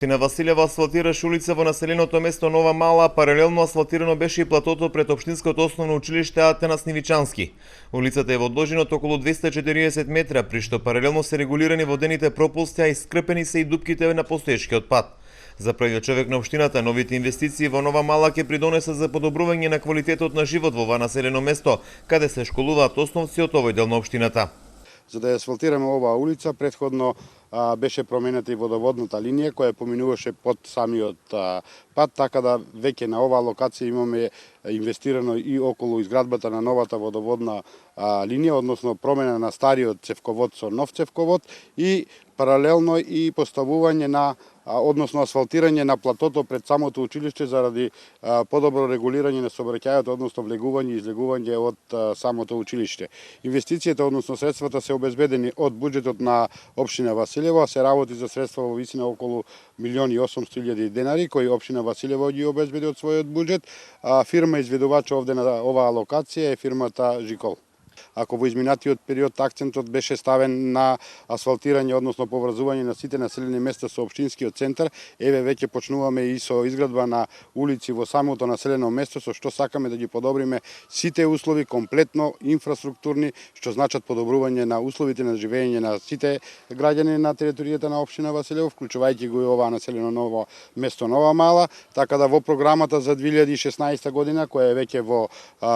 Општина Василево асфалтираше улица во населеното место Нова Мала, паралелно асфалтирано беше и платото пред Општинското основно училиште Атанас Нивичански. Улицата е во должината околу 240 метра, при што паралелно се регулирани водените пропусти, а искрпени се и дупките на постоечкиот пат. За првиот човек на општината, новите инвестиции во Нова Мала ќе придонесат за подобрување на квалитетот на живот во ова населено место, каде се школуваат основци од овој дел на општината. За да ја асфалтираме оваа улица, претходно беше променета и водоводната линија која поминуваше под самиот пат, така да веќе на оваа локација имаме инвестирано и околу изградбата на новата водоводна линија, односно промена на стариот цевковод со нов цевковод и паралелно и поставување на односно асфалтирање на платото пред самото училиште заради подобро регулирање на сообраќајот, односно влегување и излегување од самото училиште. Инвестицијата, односно средствата се обезбедени од буџетот на општина Василево, се работи за средства во висина околу 1.800.000 денари, кои општина Василево ги обезбеди од својот буџет. Фирма изведувач овде на оваа локација е фирмата Жикол. Ако во изминатиот период акцентот беше ставен на асфалтирање, односно поврзување на сите населени места со општинскиот центар, еве веќе почнуваме и со изградба на улици во самото населено место, со што сакаме да ги подобриме сите услови комплетно инфраструктурни, што значат подобрување на условите на живење на сите граѓани на територијата на општина Василево, вклучувајќи го и оваа населено ново место Нова Мала, така да во програмата за 2016 година, која е веќе во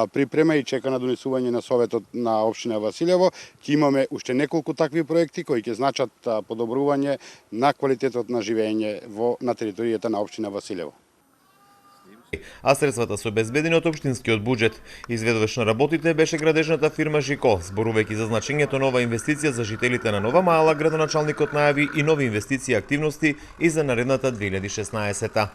припрема и чека на донесување на Советот на општина Василево, ќе имаме уште неколку такви проекти кои ќе значат подобрување на квалитетот на живење на територијата на општина Василево. А средствата се обезбедени од општинскиот буџет. Изведувач на работите беше градежната фирма Жико. Зборувајќи за значењето на оваа инвестиција за жителите на Нова Мала, градоначалникот најави и нови инвестиции и активности и за наредната 2016.